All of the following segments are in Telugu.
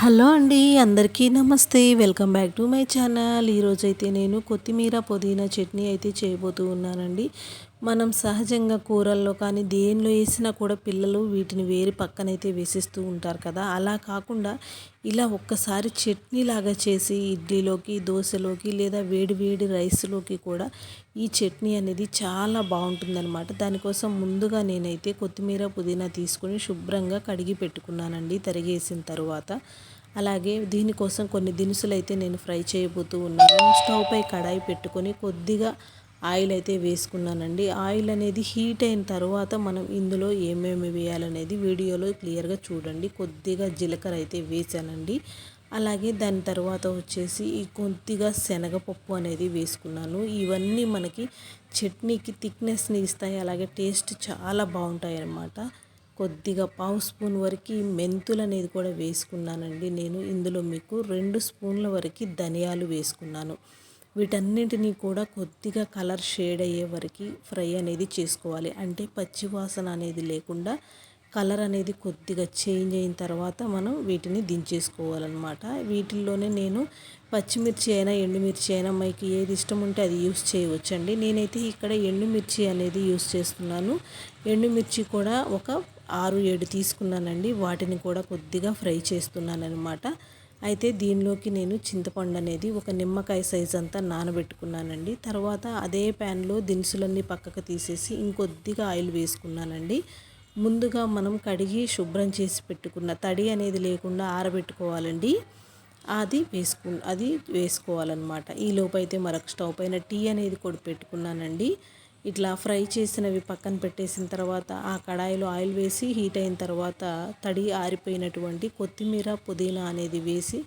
హలో అండి, అందరికీ నమస్తే. Welcome back to my channel. ఈరోజైతే నేను కొత్తిమీర పుదీనా చట్నీ అయితే చేయబోతూ ఉన్నానండి. మనం సహజంగా కూరల్లో కానీ దేనిలో వేసినా కూడా పిల్లలు వీటిని వేరి పక్కనైతే వేసిస్తూ ఉంటారు కదా. అలా కాకుండా ఇలా ఒక్కసారి చట్నీ లాగా చేసి ఇడ్లీలోకి, దోశలోకి లేదా వేడి వేడి రైస్లోకి కూడా ఈ చట్నీ అనేది చాలా బాగుంటుందన్నమాట. దానికోసం ముందుగా నేనైతే కొత్తిమీర పుదీనా తీసుకొని శుభ్రంగా కడిగి పెట్టుకున్నానండి తరిగేసిన తర్వాత. అలాగే దీనికోసం కొన్ని దినుసులు అయితే నేను ఫ్రై చేయబోతూ ఉన్నాను. స్టవ్ పై కడాయి పెట్టుకొని కొద్దిగా ఆయిల్ అయితే వేసుకున్నానండి. ఆయిల్ అనేది హీట్ అయిన తర్వాత మనం ఇందులో ఏమేమి వేయాలనేది వీడియోలో క్లియర్గా చూడండి. కొద్దిగా జీలకర్ర అయితే వేసానండి. అలాగే దాని తర్వాత వచ్చేసి కొద్దిగా శనగపప్పు అనేది వేసుకున్నాను. ఇవన్నీ మనకి చట్నీకి థిక్నెస్ని ఇస్తాయి, అలాగే టేస్ట్ చాలా బాగుంటాయి అన్నమాట. కొద్దిగా పావు స్పూన్ వరకు మెంతులు అనేది కూడా వేసుకున్నానండి. నేను ఇందులో మీకు 2 స్పూన్ల వరకు ధనియాలు వేసుకున్నాను. వీటన్నింటినీ కూడా కొద్దిగా కలర్ షేడ్ అయ్యే వరకు ఫ్రై అనేది చేసుకోవాలి. అంటే పచ్చివాసన అనేది లేకుండా కలర్ అనేది కొద్దిగా చేంజ్ అయిన తర్వాత మనం వీటిని దించేసుకోవాలన్నమాట. వీటిల్లోనే నేను పచ్చిమిర్చి అయినా ఎండుమిర్చి అయినా మీకు ఏది ఇష్టం ఉంటే అది యూస్ చేయవచ్చండి. నేనైతే ఇక్కడ ఎండుమిర్చి అనేది యూస్ చేస్తున్నాను. ఎండుమిర్చి కూడా ఒక 6-7 తీసుకున్నానండి. వాటిని కూడా కొద్దిగా ఫ్రై చేస్తున్నాను అనమాట. అయితే దీనిలోకి నేను చింతపండు అనేది ఒక నిమ్మకాయ సైజ్ అంతా నానబెట్టుకున్నానండి. తర్వాత అదే ప్యాన్లో దినుసులన్నీ పక్కకు తీసేసి ఇంకొద్దిగా ఆయిల్ వేసుకున్నానండి. ముందుగా మనం కడిగి శుభ్రం చేసి పెట్టుకున్న తడి అనేది లేకుండా ఆరబెట్టుకోవాలండి. అది వేసుకోవాలన్నమాట. ఈ లోపైతే మరొక స్టవ్ పైన టీ అనేది కూడా పెట్టుకున్నానండి. ఇట్లా ఫ్రై చేసినవి పక్కన పెట్టేసిన తర్వాత ఆ కడాయిలో ఆయిల్ వేసి హీట్ అయిన తర్వాత తడి ఆరిపోయినటువంటి కొత్తిమీర పుదీనా అనేది వేసి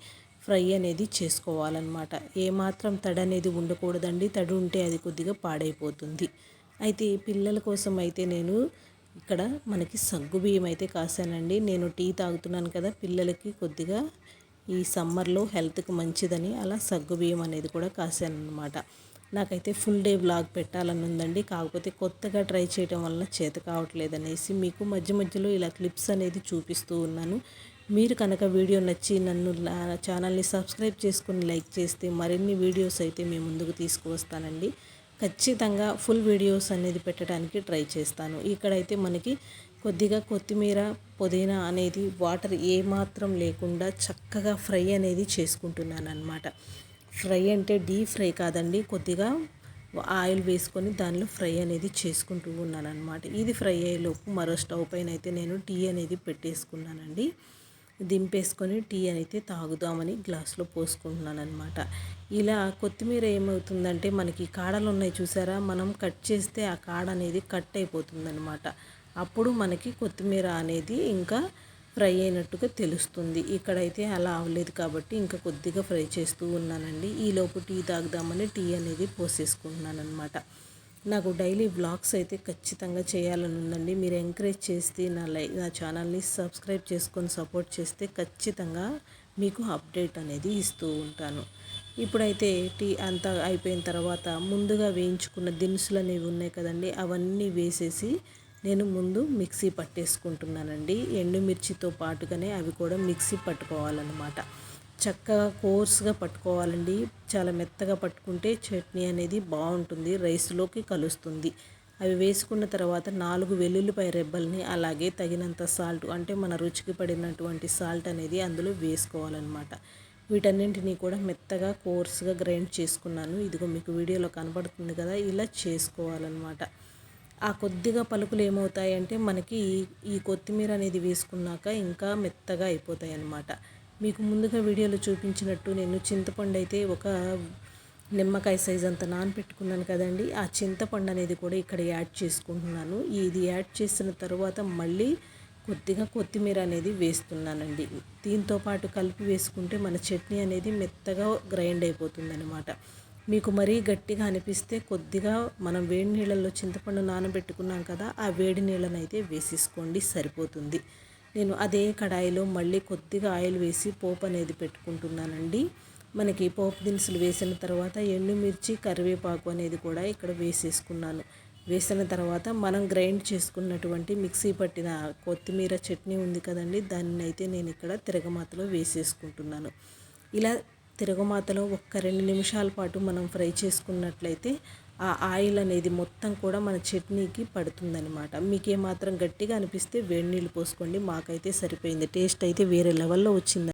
ఫ్రై అనేది చేసుకోవాలన్నమాట. ఏమాత్రం తడి అనేది ఉండకూడదండి. తడి ఉంటే అది కొద్దిగా పాడైపోతుంది. అయితే పిల్లల కోసం అయితే నేను ఇక్కడ మనకి సగ్గుబియ్యం అయితే కాసానండి. నేను టీ తాగుతున్నాను కదా, పిల్లలకి కొద్దిగా ఈ సమ్మర్లో హెల్త్కి మంచిదని అలా సగ్గుబియ్యం అనేది కూడా కాసాను అనమాట. నాకైతే ఫుల్ డే వ్లాగ్ పెట్టాలని ఉందండి. కాకపోతే కొత్తగా ట్రై చేయడం వల్ల చేత కావట్లేదు అనేసి మీకు మధ్య మధ్యలో ఇలా క్లిప్స్ అనేది చూపిస్తూ ఉన్నాను. మీరు కనుక వీడియో నచ్చి నన్ను ఛానల్ని సబ్స్క్రైబ్ చేసుకుని లైక్ చేస్తే మరిన్ని వీడియోస్ అయితే మీ ముందుకు తీసుకువస్తానండి. ఖచ్చితంగా ఫుల్ వీడియోస్ అనేది పెట్టడానికి ట్రై చేస్తాను. ఇక్కడైతే మనకి కొద్దిగా కొత్తిమీర పుదీనా అనేది వాటర్ ఏమాత్రం లేకుండా చక్కగా ఫ్రై అనేది చేసుకుంటున్నాను అనమాట. ఫ్రై అంటే డీప్ ఫ్రై కాదండి, కొద్దిగా ఆయిల్ వేసుకొని దానిలో ఫ్రై అనేది చేసుకుంటూ ఉన్నాను అనమాట. ఇది ఫ్రై అయ్యేలోపు మరో స్టవ్ పైన అయితే నేను టీ అనేది పెట్టేసుకున్నానండి. దింపేసుకొని టీ అయితే తాగుదామని గ్లాస్లో పోసుకుంటున్నాను అనమాట. ఇలా కొత్తిమీర ఏమవుతుందంటే మనకి కాడలు ఉన్నాయి చూసారా, మనం కట్ చేస్తే ఆ కాడ అనేది కట్ అయిపోతుందన్నమాట. అప్పుడు మనకి కొత్తిమీర అనేది ఇంకా ఫ్రై అయినట్టుగా తెలుస్తుంది. ఇక్కడైతే అలా అవ్వలేదు కాబట్టి ఇంకా కొద్దిగా ఫ్రై చేస్తూ ఉన్నానండి. ఈలోపు టీ తాగుదామని టీ అనేది పోసేసుకుంటున్నాను అనమాట. నాకు డైలీ వ్లాగ్స్ అయితే ఖచ్చితంగా చేయాలని ఉందండి. మీరు ఎంకరేజ్ చేస్తే నా ఛానల్ని సబ్స్క్రైబ్ చేసుకొని సపోర్ట్ చేస్తే ఖచ్చితంగా మీకు అప్డేట్ అనేది ఇస్తూ ఉంటాను. ఇప్పుడైతే టీ అంతా అయిపోయిన తర్వాత ముందుగా వేయించుకున్న దినుసులు అనేవి ఉన్నాయి కదండి, అవన్నీ వేసేసి నేను ముందు మిక్సీ పట్టేసుకుంటున్నానండి. ఎండుమిర్చితో పాటుగానే అవి కూడా మిక్సీ పట్టుకోవాలన్నమాట. చక్కగా కోర్స్గా పట్టుకోవాలండి. చాలా మెత్తగా పట్టుకుంటే చట్నీ అనేది బాగుంటుంది, రైస్లోకి కలుస్తుంది. అవి వేసుకున్న తర్వాత 4 వెల్లుల్లిపాయ రెబ్బల్ని అలాగే తగినంత సాల్ట్, అంటే మన రుచికి పడినటువంటి సాల్ట్ అనేది అందులో వేసుకోవాలన్నమాట. వీటన్నింటినీ కూడా మెత్తగా కోర్స్గా గ్రైండ్ చేసుకున్నాను. ఇదిగో మీకు వీడియోలో కనబడుతుంది కదా, ఇలా చేసుకోవాలన్నమాట. ఆ కొద్దిగా పలుకులు ఏమవుతాయంటే మనకి ఈ కొత్తిమీర అనేది వేసుకున్నాక ఇంకా మెత్తగా అయిపోతాయి అన్నమాట. మీకు ముందుగా వీడియోలో చూపించినట్టు నేను చింతపండు అయితే ఒక నిమ్మకాయ సైజ్ అంత నానపెట్టుకున్నాను కదండి, ఆ చింతపండు అనేది కూడా ఇక్కడ యాడ్ చేసుకుంటున్నాను. ఇది యాడ్ చేసిన తర్వాత మళ్ళీ కొద్దిగా కొత్తిమీర అనేది వేస్తున్నానండి. దీంతో పాటు కలిపి వేసుకుంటే మన చట్నీ అనేది మెత్తగా గ్రైండ్ అయిపోతుంది అనమాట. మీకు మరీ గట్టిగా అనిపిస్తే కొద్దిగా మనం వేడి నీళ్ళల్లో చింతపండు నానబెట్టుకున్నాం కదా, ఆ వేడి నీళ్ళని అయితే వేసేసుకోండి, సరిపోతుంది. నేను అదే కడాయిలో మళ్ళీ కొద్దిగా ఆయిల్ వేసి పోపు అనేది పెట్టుకుంటున్నానండి. మనకి పోపు దినుసులు వేసిన తర్వాత ఎండుమిర్చి, కరివేపాకు అనేది కూడా ఇక్కడ వేసేసుకున్నాను. వేసిన తర్వాత మనం గ్రైండ్ చేసుకున్నటువంటి మిక్సీ పట్టిన కొత్తిమీర చట్నీ ఉంది కదండి, దాన్ని అయితే నేను ఇక్కడ తిరగమాతలో వేసేసుకుంటున్నాను. ఇలా తిరగమాతలో ఒక్క 2 నిమిషాల పాటు మనం ఫ్రై చేసుకున్నట్లయితే ఆ ఆయిల్ అనేది మొత్తం కూడా మన చట్నీకి పడుతుందనమాట. మీకు ఏమాత్రం గట్టిగా అనిపిస్తే వేడి నీళ్ళు పోసుకోండి. మాకైతే సరిపోయింది. టేస్ట్ అయితే వేరే లెవెల్లో వచ్చింది.